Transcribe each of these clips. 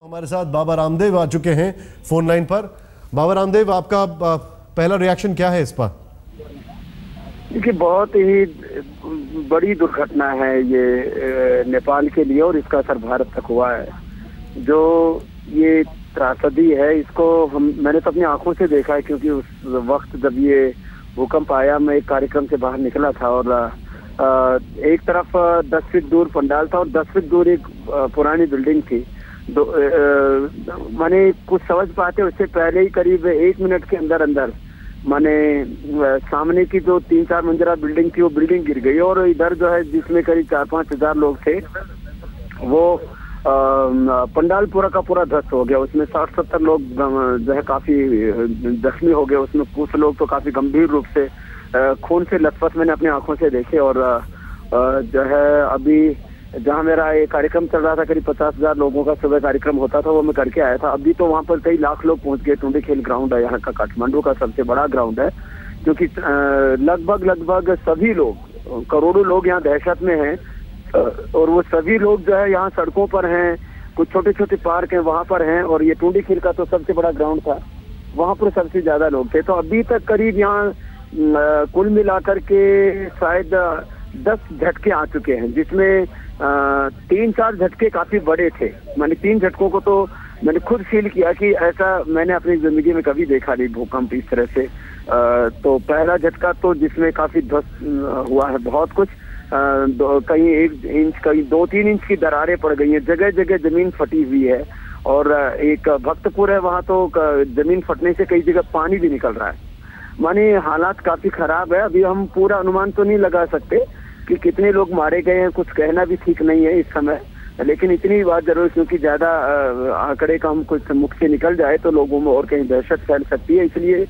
हमारे साथ बाबा रामदेव आ चुके हैं फोन लाइन पर। बाबा रामदेव, आपका पहला रिएक्शन क्या है इस पर? देखिए, बहुत ही बड़ी दुर्घटना है ये नेपाल के लिए और इसका असर भारत तक हुआ है। जो ये त्रासदी है इसको मैंने तो अपनी आंखों से देखा है, क्योंकि उस वक्त जब ये भूकंप आया मैं एक कार्यक्रम से बाहर निकला था और एक तरफ 10 फीट दूर पंडाल था और 10 फीट दूर एक पुरानी बिल्डिंग थी। माने कुछ समझ पाते उससे पहले ही करीब 1 मिनट के अंदर अंदर माने सामने की जो 3-4 मंजिला बिल्डिंग थी वो बिल्डिंग गिर गई और इधर जो है जिसमें करीब 4-5 हजार लोग थे वो पंडाल पूरा का पूरा ध्वस्त हो गया। उसमें 60-70 लोग जो है काफी जख्मी हो गए। उसमें कुछ लोग तो काफी गंभीर रूप से खून से लथपथ मैंने अपनी आंखों से देखे। और जो है अभी जहाँ मेरा ये कार्यक्रम चल रहा था, करीब 50,000 लोगों का सुबह कार्यक्रम होता था, वो मैं करके आया था। अभी तो वहाँ पर कई लाख लोग पहुंच गए। टुंडीखेल ग्राउंड है यहाँ का, काठमांडू का सबसे बड़ा ग्राउंड है, क्योंकि लगभग सभी लोग, करोड़ों लोग यहाँ दहशत में हैं और वो सभी लोग जो है यहाँ सड़कों पर हैं, कुछ छोटे छोटे पार्क हैं वहाँ पर हैं। और ये टुंडीखेल का तो सबसे बड़ा ग्राउंड था, वहाँ पर सबसे ज्यादा लोग थे। तो अभी तक करीब यहाँ कुल मिलाकर के शायद 10 झटके आ चुके हैं, जिसमें 3-4 झटके काफी बड़े थे। मैंने 3 झटकों को तो मैंने खुद फील किया कि ऐसा मैंने अपनी जिंदगी में कभी देखा नहीं भूकंप इस तरह से। तो पहला झटका तो जिसमें काफी ध्वस्त हुआ है बहुत कुछ, कहीं 1 इंच कहीं 2-3 इंच की दरारें पड़ गई हैं, जगह जगह जमीन फटी हुई है। और एक भक्तपुर है, वहां तो जमीन फटने से कई जगह पानी भी निकल रहा है। माने हालात काफी खराब है। अभी हम पूरा अनुमान तो नहीं लगा सकते कि कितने लोग मारे गए हैं, कुछ कहना भी ठीक नहीं है इस समय, लेकिन इतनी बात जरूर, क्योंकि ज्यादा आंकड़े का हम कुछ मुख से निकल जाए तो लोगों में और कहीं दहशत फैल सकती है। इसलिए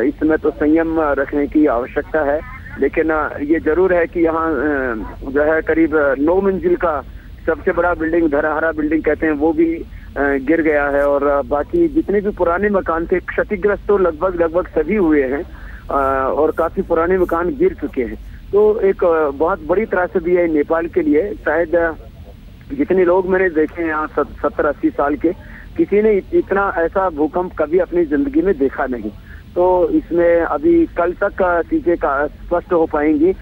इस समय तो संयम रखने की आवश्यकता है। लेकिन ये जरूर है कि यहाँ जो है करीब 9 मंजिल का सबसे बड़ा बिल्डिंग, धराहरा बिल्डिंग कहते हैं, वो भी गिर गया है। और बाकी जितने भी पुराने मकान थे क्षतिग्रस्त तो लगभग सभी हुए हैं और काफी पुराने मकान गिर चुके हैं। तो एक बहुत बड़ी त्रासदी है नेपाल के लिए। शायद जितने लोग मैंने देखे हैं यहाँ 70-80 साल के, किसी ने इतना ऐसा भूकंप कभी अपनी जिंदगी में देखा नहीं। तो इसमें अभी कल तक चीजें स्पष्ट हो पाएंगी,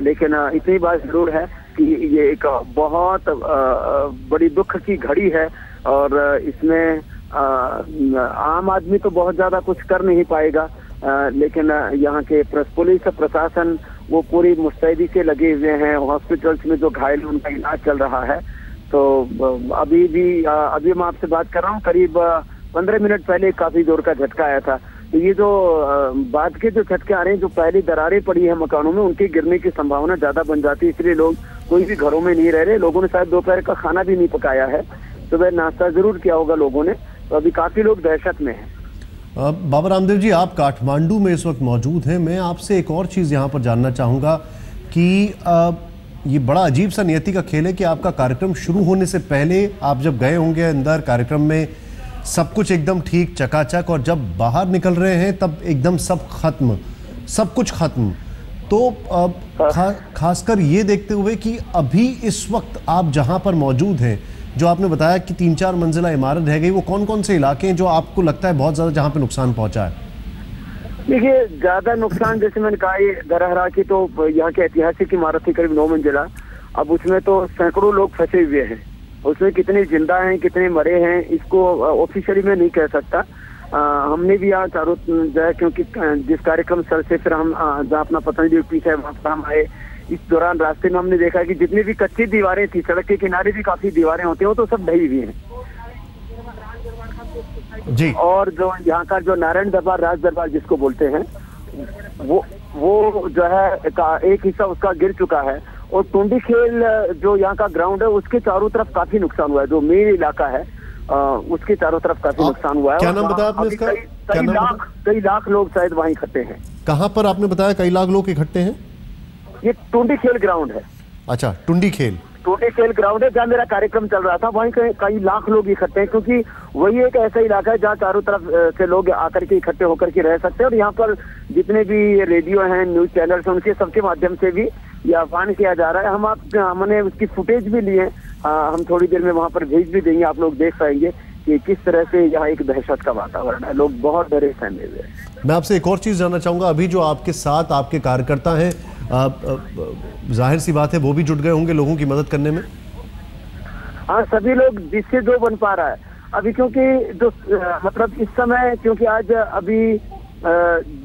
लेकिन इतनी बात जरूर है कि ये एक बहुत बड़ी दुख की घड़ी है और इसमें आम आदमी तो बहुत ज्यादा कुछ कर नहीं पाएगा, लेकिन यहाँ के पुलिस प्रशासन वो पूरी मुस्तैदी से लगे हुए हैं। हॉस्पिटल्स में जो घायल हैं उनका इलाज चल रहा है। तो अभी मैं आपसे बात कर रहा हूँ, करीब 15 मिनट पहले काफी जोर का झटका आया था। तो ये जो बाद के जो झटके आ रहे हैं, जो पहली दरारें पड़ी है मकानों में, उनके गिरने की संभावना ज्यादा बन जाती है। इसलिए लोग कोई भी घरों में नहीं रह रहे। लोगों ने शायद दोपहर का खाना भी नहीं पकाया है, सुबह नाश्ता जरूर किया होगा लोगों ने। तो अभी काफी लोग दहशत में हैं। बाबा रामदेव जी, आप काठमांडू में इस वक्त मौजूद हैं। मैं आपसे एक और चीज़ यहाँ पर जानना चाहूँगा कि ये बड़ा अजीब सा नियति का खेल है कि आपका कार्यक्रम शुरू होने से पहले आप जब गए होंगे अंदर, कार्यक्रम में सब कुछ एकदम ठीक चकाचक, और जब बाहर निकल रहे हैं तब एकदम सब कुछ खत्म। तो खासकर ये देखते हुए कि अभी इस वक्त आप जहाँ पर मौजूद हैं, जो आपने बताया कि 3-4 मंजिला इमारत रह गई, वो कौन कौन से इलाके हैं जो आपको लगता है बहुत ज्यादा जहाँ पे नुकसान पहुंचा है? देखिए, ज्यादा नुकसान जैसे मैंने कहा, ये धराहरा की तो यहाँ की ऐतिहासिक इमारत थी करीब 9 मंजिला। अब उसमें तो सैकड़ों लोग फंसे हुए हैं। उसमें कितने जिंदा हैं कितने मरे हैं इसको ऑफिशियली मैं नहीं कह सकता। हमने भी यहाँ चारों जो है, क्योंकि जिस कार्यक्रम स्थल से फिर हम जहाँ अपना पतंग ड्यूटी है वहाँ पर हम आए, इस दौरान रास्ते में हमने देखा कि जितनी भी कच्ची दीवारें थी, सड़क के किनारे भी काफी दीवारें होती हैं, वो तो सब ढही हुई हैं जी। और जो यहाँ का जो नारायण दरबार, राज दरबार जिसको बोलते हैं, वो जो है एक हिस्सा उसका गिर चुका है। और टुंडीखेल जो यहाँ का ग्राउंड है उसके चारों तरफ काफी नुकसान हुआ है। जो मेन इलाका है उसके चारों तरफ काफी नुकसान हुआ है। क्या नाम बताया आपने इसका? कई लाख लोग शायद वहाँ इकट्ठे हैं। कहाँ पर आपने बताया कई लाख लोग इकट्ठे हैं? ये टुंडीखेल ग्राउंड है। अच्छा, टुंडीखेल ग्राउंड है जहाँ मेरा कार्यक्रम चल रहा था। वहीं कई लाख लोग इकट्ठे हैं, क्योंकि वही एक ऐसा इलाका है जहाँ चारों तरफ से लोग आकर के इकट्ठे होकर के रह सकते हैं। और यहाँ पर जितने भी रेडियो हैं, न्यूज चैनल्स हैं, उनके सबके माध्यम से भी ये आह्वान किया जा रहा है। हमने उसकी फुटेज भी ली है। हम थोड़ी देर में वहाँ पर भेज भी देंगे, आप लोग देख पाएंगे कि किस तरह से यहाँ एक दहशत का वातावरण है, लोग बहुत डरे सहमे हुए हैं। मैं आपसे एक और चीज़ जानना चाहूँगा, अभी जो आपके साथ आपके कार्यकर्ता हैं, जाहिर सी बात है वो भी जुट गए होंगे लोगों की मदद करने में? हाँ, सभी लोग जिससे जो बन पा रहा है अभी, क्योंकि जो मतलब इस समय, क्योंकि आज अभी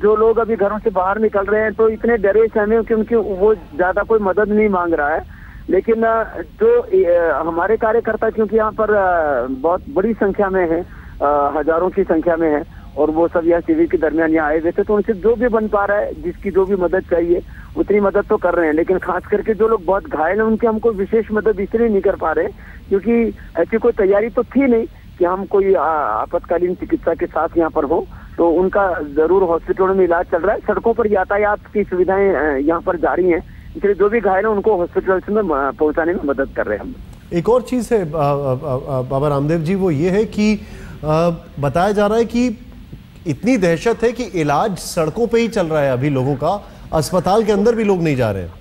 जो लोग अभी घरों से बाहर निकल रहे हैं तो इतने डरे सहमे, क्योंकि वो ज्यादा कोई मदद नहीं मांग रहा है। लेकिन जो हमारे कार्यकर्ता, क्योंकि यहाँ पर बहुत बड़ी संख्या में है, हजारों की संख्या में है, और वो सब यहाँ शिविर के दरमियान यहाँ आए हुए थे, तो उनसे जो भी बन पा रहा है, जिसकी जो भी मदद चाहिए उतनी मदद तो कर रहे हैं। लेकिन खास करके जो लोग बहुत घायल हैं उनकी हमको विशेष मदद इसलिए नहीं कर पा रहे क्योंकि ऐसी कोई तैयारी तो थी नहीं कि हम कोई आपातकालीन चिकित्सा के साथ यहाँ पर हो। तो उनका जरूर हॉस्पिटलों में इलाज चल रहा है, सड़कों पर यातायात की सुविधाएं यहाँ पर जारी हैं, इसलिए जो भी घायल है उनको हॉस्पिटल में पहुंचाने में मदद कर रहे हैं हम। एक और चीज़ है बाबा रामदेव जी, वो ये है कि बताया जा रहा है कि इतनी दहशत है कि इलाज सड़कों पे ही चल रहा है अभी लोगों का, अस्पताल के अंदर भी लोग नहीं जा रहे हैं।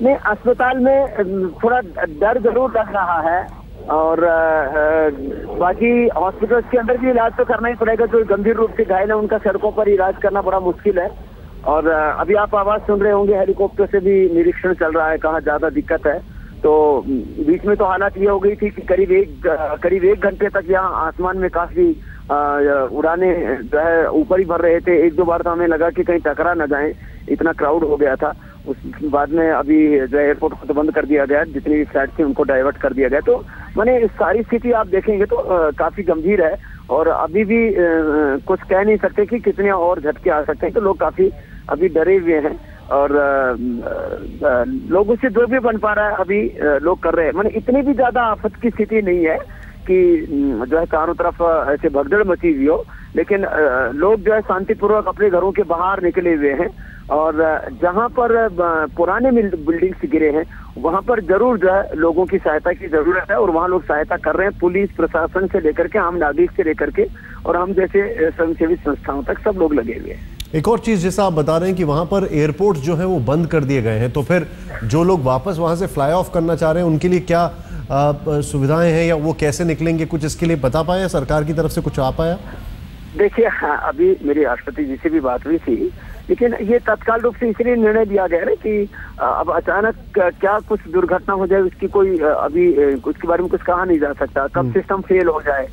नहीं, अस्पताल में थोड़ा डर जरूर लग रहा है, और बाकी हॉस्पिटल के अंदर भी इलाज तो करना ही पड़ेगा। जो गंभीर रूप से घायल है उनका सड़कों पर इलाज करना बड़ा मुश्किल है। और अभी आप आवाज सुन रहे होंगे, हेलीकॉप्टर से भी निरीक्षण चल रहा है कहाँ ज्यादा दिक्कत है। तो बीच में तो हालात ये हो गई थी कि करीब एक घंटे तक यहाँ आसमान में काफी उड़ाने जो है ऊपर ही भर रहे थे। एक दो बार तो हमें लगा कि कहीं टकरा न जाए, इतना क्राउड हो गया था। उसके बाद में अभी जो एयरपोर्ट को तो बंद कर दिया गया, जितनी भी फ्लाइट थी उनको डाइवर्ट कर दिया गया। तो माने सारी स्थिति आप देखेंगे तो काफी गंभीर है, और अभी भी कुछ कह नहीं सकते कि कितने और झटके आ सकते हैं। तो लोग काफी अभी डरे हुए हैं, और लोगों से जो भी बन पा रहा है अभी लोग कर रहे हैं। माने इतनी भी ज्यादा आफत की स्थिति नहीं है कि जो है चारों तरफ ऐसे भगदड़ मची हुई हो, लेकिन लोग जो है शांतिपूर्वक अपने घरों के बाहर निकले हुए हैं। और जहां पर पुराने बिल्डिंग्स गिरे हैं वहां पर जरूर जो है लोगों की सहायता की जरूरत है, और वहां लोग सहायता कर रहे हैं, पुलिस प्रशासन से लेकर के आम नागरिक से लेकर के और हम जैसे स्वयंसेवी संस्थाओं तक सब लोग लगे हुए हैं। एक और चीज जैसा आप बता रहे हैं कि वहां पर एयरपोर्ट जो है वो बंद कर दिए गए हैं, तो फिर जो लोग वापस वहां से फ्लाई ऑफ करना चाह रहे हैं उनके लिए क्या सुविधाएं हैं, या वो कैसे निकलेंगे, कुछ इसके लिए बता पाया, सरकार की तरफ से कुछ आ पाया? देखिए, हाँ, अभी मेरी राष्ट्रपति जी से भी बात हुई थी, लेकिन ये तत्काल रूप से इसलिए निर्णय लिया गया है कि अब अचानक क्या कुछ दुर्घटना हो जाए, उसकी कोई अभी उसके बारे में कुछ कहा नहीं जा सकता, कब सिस्टम फेल हो जाए।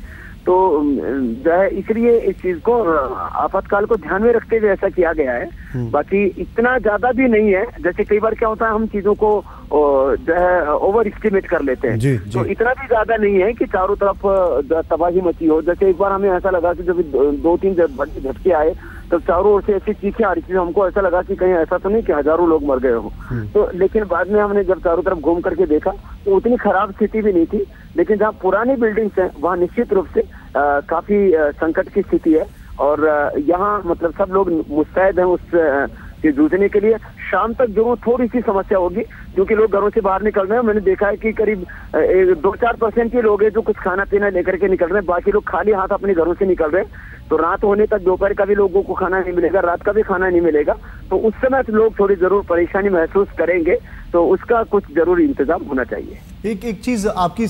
तो जो है इसलिए इस चीज को आपातकाल को ध्यान में रखते हुए ऐसा किया गया है। बाकी इतना ज्यादा भी नहीं है, जैसे कई बार क्या होता है हम चीजों को जो है ओवर एस्टिमेट कर लेते हैं। जी। तो इतना भी ज्यादा नहीं है कि चारों तरफ तबाही मची हो। जैसे एक बार हमें ऐसा लगा कि जब 2-3 झटके आए तो चारों ओर से ऐसी चीखें आ रही थी, हमको ऐसा लगा कि कहीं ऐसा तो नहीं कि हजारों लोग मर गए हो। तो लेकिन बाद में हमने जब चारों तरफ घूम करके देखा तो उतनी खराब स्थिति भी नहीं थी। लेकिन जहाँ पुरानी बिल्डिंग्स हैं वहाँ निश्चित रूप से काफी संकट की स्थिति है, और यहाँ मतलब सब लोग मुस्तैद हैं उससे जूझने के लिए। शाम तक जो थोड़ी सी समस्या होगी क्योंकि लोग घरों से बाहर निकल रहे हैं। मैंने देखा है कि करीब 2-4% के लोग हैं जो कुछ खाना पीना लेकर के निकल रहे हैं, बाकी लोग खाली हाथ अपने घरों से निकल रहे हैं। तो रात होने तक दोपहर का भी लोगों को खाना नहीं मिलेगा, रात का भी खाना नहीं मिलेगा। तो उस समय लोग थोड़ी जरूर परेशानी महसूस करेंगे, तो उसका कुछ जरूर इंतजाम होना चाहिए। एक चीज, आपकी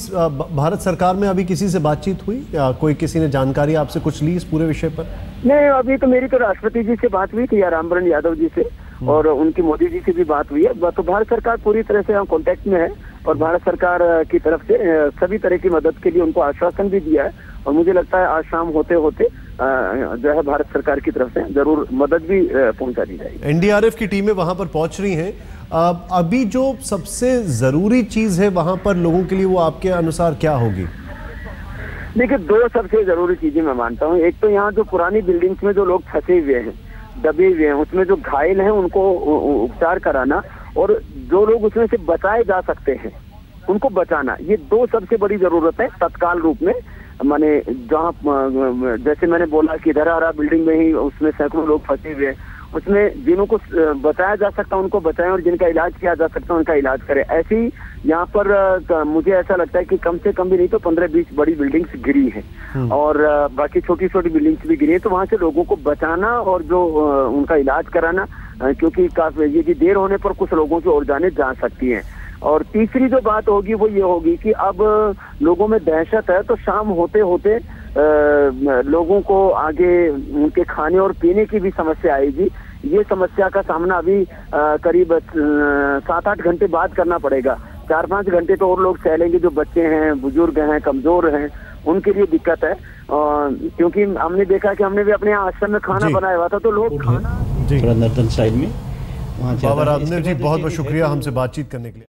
भारत सरकार में अभी किसी से बातचीत हुई या कोई किसी ने जानकारी आपसे कुछ ली इस पूरे विषय पर? नहीं, अभी तो मेरी तो राष्ट्रपति जी से बात हुई थी, या रामबरण यादव जी से, और उनकी मोदी जी से भी बात हुई है। तो भारत सरकार पूरी तरह से कांटेक्ट में है, और भारत सरकार की तरफ से सभी तरह की मदद के लिए उनको आश्वासन भी दिया है। और मुझे लगता है आज शाम होते होते जो है भारत सरकार की तरफ से जरूर मदद भी पहुंचा दी जाएगी। एनडीआरएफ की टीमें वहां पर पहुंच रही हैं। अभी जो सबसे जरूरी चीज है वहां पर लोगों के लिए, वो आपके अनुसार क्या होगी? देखिए, 2 सबसे जरूरी चीजें मैं मानता हूँ। एक तो यहाँ जो पुरानी बिल्डिंग्स में जो लोग फंसे हुए हैं, दबे हुए हैं, उसमें जो घायल हैं उनको उपचार कराना, और जो लोग उसमें से बचाए जा सकते हैं उनको बचाना, ये 2 सबसे बड़ी जरूरत है तत्काल रूप में। माने जहाँ जैसे मैंने बोला कि धरारा बिल्डिंग में ही उसमें सैकड़ों लोग फंसे हुए हैं, उसमें जिन्हों को बचाया जा सकता है उनको बचाएं, और जिनका इलाज किया जा सकता है उनका इलाज करें। ऐसे ही यहाँ पर मुझे ऐसा लगता है कि कम से कम भी नहीं तो 15-20 बड़ी बिल्डिंग्स गिरी हैं, और बाकी छोटी छोटी बिल्डिंग्स भी गिरी हैं। तो वहां से लोगों को बचाना और जो उनका इलाज कराना, क्योंकि काफी ये देर होने पर कुछ लोगों की और जाने जा सकती हैं। और तीसरी जो बात होगी वो ये होगी कि अब लोगों में दहशत है, तो शाम होते होते लोगों को आगे उनके खाने और पीने की भी समस्या आएगी। ये समस्या का सामना अभी करीब 7-8 घंटे बाद करना पड़ेगा। 4-5 घंटे तो और लोग सहलेंगे, जो बच्चे हैं, बुजुर्ग हैं, कमजोर हैं, उनके लिए दिक्कत है। क्योंकि हमने देखा कि हमने भी अपने आश्रम में खाना बनाया हुआ था, तो लोग खाना जी थोड़ा नर्दन साइड में बाबा रामदेव जी बहुत बहुत शुक्रिया हमसे बातचीत करने के लिए।